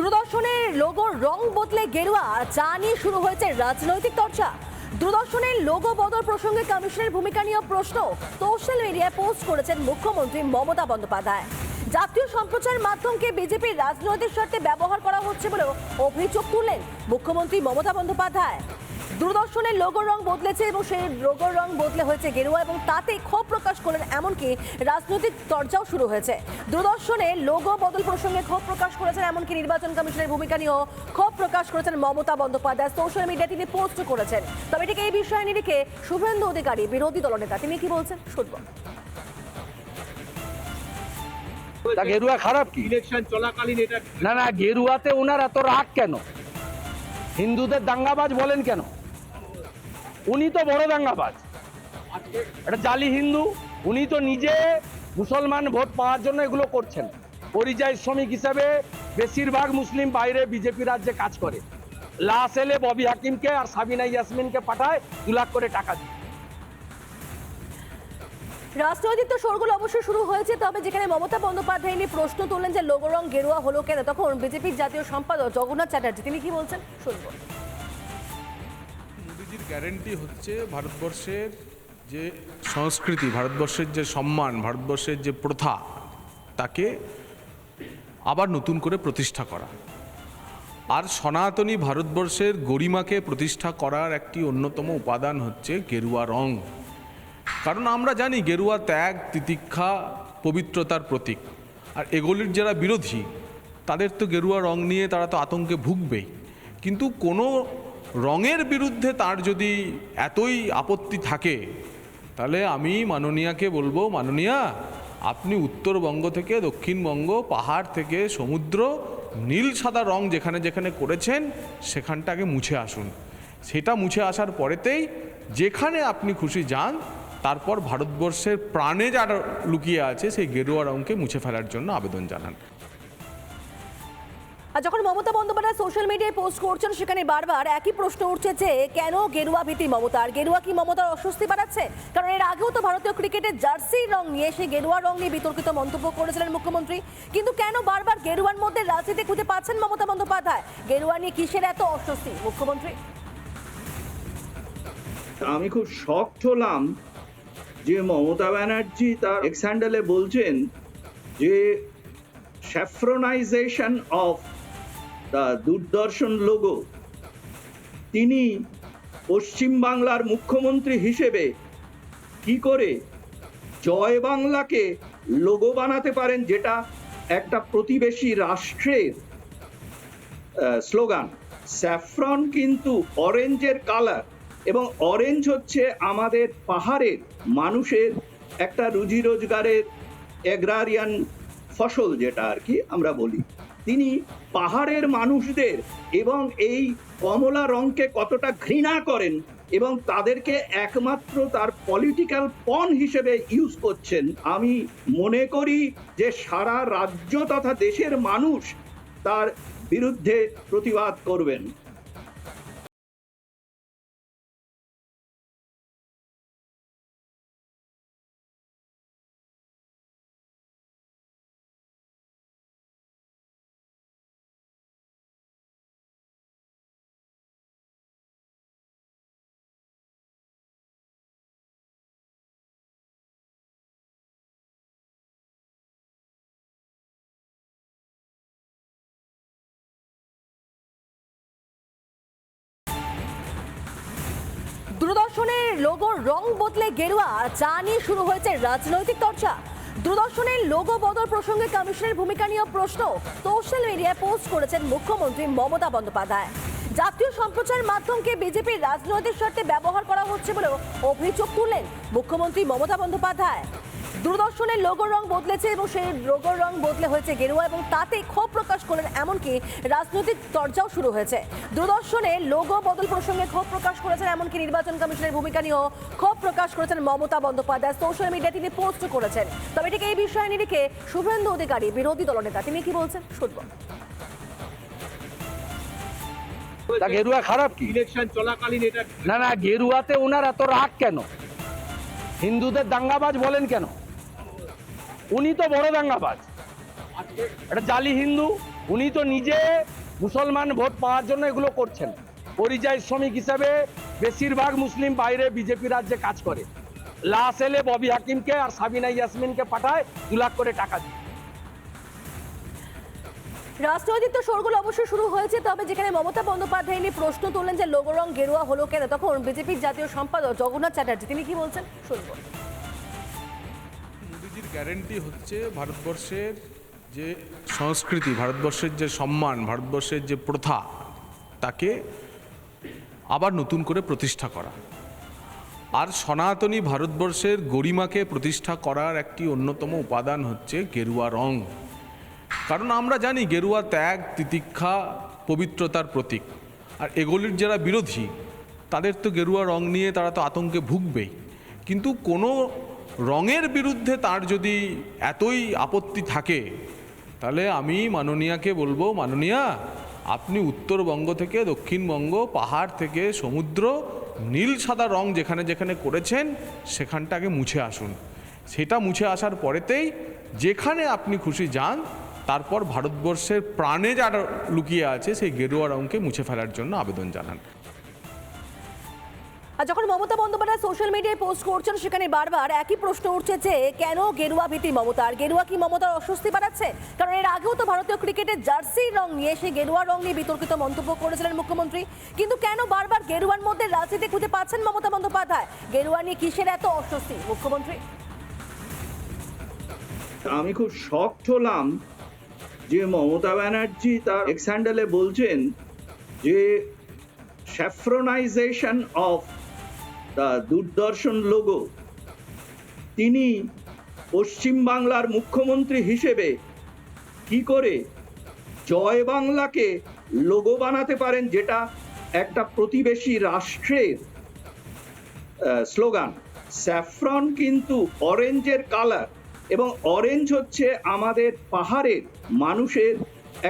দূরদর্শনের লোগোর রং বদলে গেরুয়া, যা নিয়ে শুরু হয়েছে রাজনৈতিক চর্চা। দূরদর্শনের লোগো বদল প্রসঙ্গে কমিশনের ভূমিকা নিয়ে প্রশ্ন সোশ্যাল মিডিয়ায় পোস্ট করেছেন মুখ্যমন্ত্রী মমতা বন্দ্যোপাধ্যায়। জাতীয় সম্প্রচার মাধ্যমকে বিজেপির রাজনৈতিক স্বার্থে ব্যবহার করা হচ্ছে বলেও অভিযোগ তুললেন মুখ্যমন্ত্রী মমতা বন্দ্যোপাধ্যায়। দূরদর্শনের লোগোর রং বদলেছে এবং সেই লোগোর রং বদলে হয়েছে গেরুয়া এবং তাতে ক্ষোভ প্রকাশ করলেন, এমনকি রাজনৈতিক চর্চাও শুরু হয়েছে। দূরদর্শনের লোগো বদল প্রসঙ্গে ক্ষোভ প্রকাশ করেছেন, এমনকি নির্বাচন কমিশনের ভূমিকা নিয়েও ক্ষোভ প্রকাশ করেছেন মমতা বন্দ্যোপাধ্যায়। সোশ্যাল মিডিয়ায় তিনি পোস্ট করেছেন। তবে ঠিক এই বিষয়ে নিরিখে শুভেন্দু অধিকারী, বিরোধী দলনেতা, তিনি কি বলছেন শুনব। গেরুয়া খারাপ কি? ইলেকশন চলাকালীন এটা না, গেরুয়াতে ওনার এত রাগ কেন? হিন্দুদের দাঙ্গাবাজ বলেন কেন? উনি তো বড় দাঙ্গাবাজ, এটা জালি হিন্দু। উনি তো নিজে মুসলমান ভোট পাওয়ার জন্য এগুলো করছেন। পরিযায়ী শ্রমিক হিসাবে বেশিরভাগ মুসলিম বাইরে বিজেপি রাজ্যে কাজ করে। লাশ এলে ববি হাকিমকে আর সাবিনা ইয়াসমিনকে পাঠায় 2 লাখ করে টাকা দিয়ে। রাজনৈতিক তো শোরগোল অবশ্যই শুরু হয়েছে, তবে যেখানে মমতা বন্দ্যোপাধ্যায় নিয়ে প্রশ্ন তুললেন যে লোগো রং গেরুয়া হলো কেন, তখন বিজেপির জাতীয় সম্পাদক জগন্নাথ চ্যাটার্জি তিনি কি বলছেন শুনবো। মোদিজির গ্যারেন্টি হচ্ছে ভারতবর্ষের যে সংস্কৃতি, ভারতবর্ষের যে সম্মান, ভারতবর্ষের যে প্রথা, তাকে আবার নতুন করে প্রতিষ্ঠা করা। আর সনাতনী ভারতবর্ষের গরিমাকে প্রতিষ্ঠা করার একটি অন্যতম উপাদান হচ্ছে গেরুয়া রং। কারণ আমরা জানি গেরুয়া ত্যাগ, তিতিক্ষা, পবিত্রতার প্রতীক। আর এগুলির যারা বিরোধী, তাদের তো গেরুয়া রং নিয়ে তারা তো আতঙ্কে ভুগবেই। কিন্তু কোনো রঙের বিরুদ্ধে তার যদি এতই আপত্তি থাকে, তাহলে আমি মাননীয়াকে বলবো, মাননীয়া আপনি উত্তরবঙ্গ থেকে দক্ষিণবঙ্গ, পাহাড় থেকে সমুদ্র, নীল সাদা রং যেখানে যেখানে করেছেন সেখানটাকে মুছে আসুন। সেটা মুছে আসার পরেতেই যেখানে আপনি খুশি যান, তারপর ভারতবর্ষের প্রাণে যারা লুকিয়ে আছে সেই গেরুয়া রঙকে মুছে ফেলার জন্য আবেদন জানান। আর যখন মমতা বন্দ্যোপাধ্যায় সোশ্যাল মিডিয়ায় পোস্ট করছেন, সেখানে বারবার একই প্রশ্ন উঠছে যে কেন গেরুয়া ভীতি মমতার? গেরুয়া কি মমতার অস্বস্তি বাড়াচ্ছে? কারণ এর আগেও তো ভারতীয় ক্রিকেটের জার্সির রং নিয়ে, সেই গেরুয়া রং নিয়ে বিতর্কিত মন্তব্য করেছিলেন মুখ্যমন্ত্রী। কিন্তু কেন বারবার গেরুয়ার মধ্যে রাজনীতি খুঁজে পাচ্ছেন মমতা বন্দ্যোপাধ্যায়? গেরুয়া নিয়ে কিসের এত অস্বস্তি মুখ্যমন্ত্রী? আমি খুব শকড হলাম যে মমতা ব্যানার্জি তার এক্স হ্যান্ডেলে বলছেন যে স্যাফ্রনাইজেশন অফ দ্য দূরদর্শন লোগো, তিনি পশ্চিমবাংলার মুখ্যমন্ত্রী হিসেবে কি করে জয় বাংলাকে লোগো বানাতে পারেন, যেটা একটা প্রতিবেশী রাষ্ট্রের স্লোগান। স্যাফরন কিন্তু অরেঞ্জের কালার, এবং অরেঞ্জ হচ্ছে আমাদের পাহাড়ের মানুষের একটা রুজি রোজগারের এগ্রারিয়ান ফসল, যেটা আর কি আমরা বলি। তিনি পাহাড়ের মানুষদের এবং এই কমলা রঙকে কতটা ঘৃণা করেন এবং তাদেরকে একমাত্র তার পলিটিক্যাল পণ হিসেবে ইউজ করছেন। আমি মনে করি যে সারা রাজ্য তথা দেশের মানুষ তার বিরুদ্ধে প্রতিবাদ করবেন। দূরদর্শনের লোগোর রং বদলে গেরুয়া, যা নিয়ে শুরু হয়েছে রাজনৈতিক চর্চা। দূরদর্শনের লোগো বদল প্রসঙ্গে কমিশনের ভূমিকা নিয়ে প্রশ্ন সোশ্যাল মিডিয়ায় পোস্ট করেছেন মুখ্যমন্ত্রী মমতা বন্দ্যোপাধ্যায়। জাতীয় সম্প্রচার মাধ্যমকে বিজেপির রাজনৈতিক স্বার্থে ব্যবহার করা হচ্ছে বলেও অভিযোগ তুললেন মুখ্যমন্ত্রী মমতা বন্দ্যোপাধ্যায়। দূরদর্শনের লোগোর রং বদলেছে এবং সেই লোগোর রং বদলে হয়েছে গেরুয়া এবং তাতে ক্ষোভ প্রকাশ করলেন, এমনকি রাজনৈতিক চর্চাও শুরু হয়েছে। দূরদর্শনের লোগো বদল প্রসঙ্গে ক্ষোভ প্রকাশ করেছেন, এমনকি নির্বাচন কমিশনের ভূমিকা নিয়েও ক্ষোভ প্রকাশ করেছেন মমতা বন্দ্যোপাধ্যায়। সোশ্যাল মিডিয়ায় তিনি পোস্ট করেছেন। তবে ঠিক এই বিষয়ে নিরিখে শুভেন্দু অধিকারী, বিরোধী দলনেতা, তিনি কি বলছেন শুনব। গেরুয়া খারাপ কি? ইলেকশন চলাকালীন এটা না, গেরুয়াতে ওনার এত রাগ কেন? হিন্দুদের দাঙ্গাবাজ বলেন কেন? উনি তো বড় দাঙ্গাবাজ, এটা জালি হিন্দু। উনি তো নিজে মুসলমান ভোট পাওয়ার জন্য এগুলো করছেন। পরিযায়ী শ্রমিক হিসেবে বেশিরভাগ মুসলিম বাইরে বিজেপি রাজ্যে কাজ করে। লাশ এলে ববি হাকিমকে আর সাবিনা ইয়াসমিনকে পাঠায় 2 লাখ করে টাকা দিয়ে। রাজনৈতিক তো শোরগোল অবশ্যই শুরু হয়েছে, তবে যেখানে মমতা বন্দ্যোপাধ্যায় নিয়ে প্রশ্ন তুললেন যে লোগো রং গেরুয়া হলো কেন, তখন বিজেপির জাতীয় সম্পাদক জগন্নাথ চ্যাটার্জি তিনি কি বলছেন শুনবো। মোদিজির গ্যারেন্টি হচ্ছে ভারতবর্ষের যে সংস্কৃতি, ভারতবর্ষের যে সম্মান, ভারতবর্ষের যে প্রথা, তাকে আবার নতুন করে প্রতিষ্ঠা করা। আর সনাতনী ভারতবর্ষের গরিমাকে প্রতিষ্ঠা করার একটি অন্যতম উপাদান হচ্ছে গেরুয়া রং। কারণ আমরা জানি গেরুয়া ত্যাগ, তিতিক্ষা, পবিত্রতার প্রতীক। আর এগুলির যারা বিরোধী, তাদের তো গেরুয়া রং নিয়ে তারা তো আতঙ্কে ভুগবেই। কিন্তু কোনো রঙের বিরুদ্ধে তার যদি এতই আপত্তি থাকে, তাহলে আমি মাননীয়াকে বলবো, মাননীয়া আপনি উত্তরবঙ্গ থেকে দক্ষিণবঙ্গ, পাহাড় থেকে সমুদ্র, নীল সাদা রং যেখানে যেখানে করেছেন সেখানটাকে মুছে আসুন। সেটা মুছে আসার পরেতেই যেখানে আপনি খুশি যান, তারপর ভারতবর্ষের প্রাণে যারা লুকিয়ে আছে সেই গেরুয়া রংকে মুছে ফেলার জন্য আবেদন জানান। আর যখন মমতা বন্দ্যোপাধ্যায় সোশ্যাল মিডিয়ায় পোস্ট করছেন, সেখানে বারবার একই প্রশ্ন উঠছে যে কেন গেরুয়া ভীতি মমতার? গেরুয়া কি মমতার অস্বস্তি বাড়াচ্ছে? কারণ এর আগেও তো ভারতীয় ক্রিকেটের জার্সির রং নিয়ে, সেই গেরুয়া রং নিয়ে বিতর্কিত মন্তব্য করেছিলেন মুখ্যমন্ত্রী। কিন্তু কেন বারবার গেরুয়ার মধ্যে রাজনীতি খুঁজে পাচ্ছেন মমতা বন্দ্যোপাধ্যায়? গেরুয়া নিয়ে কিসের এত অস্বস্তি মুখ্যমন্ত্রী? আমি খুব শকড হলাম যে মমতা ব্যানার্জি তার এক্স হ্যান্ডেলে বলছেন যে স্যাফ্রনাইজেশন অফ দ্য দূরদর্শন লোগো, তিনি পশ্চিমবাংলার মুখ্যমন্ত্রী হিসেবে কি করে জয় বাংলাকে লোগো বানাতে পারেন, যেটা একটা প্রতিবেশী রাষ্ট্রের স্লোগান। স্যাফরন কিন্তু অরেঞ্জের কালার, এবং অরেঞ্জ হচ্ছে আমাদের পাহাড়ের মানুষের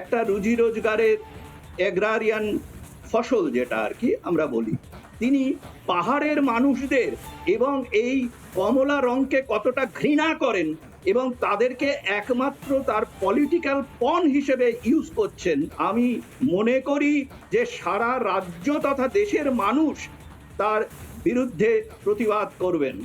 একটা রুজি রোজগারের এগ্রারিয়ান ফসল, যেটা আর কি আমরা বলি। তিনি পাহাড়ের মানুষদের এবং এই কমলা রংকে কতটা ঘৃণা করেন এবং তাদেরকে একমাত্র তার পলিটিক্যাল পণ হিসেবে ইউজ করছেন, আমি মনে করি যে সারা রাজ্য তথা দেশের মানুষ তার বিরুদ্ধে প্রতিবাদ করবেন।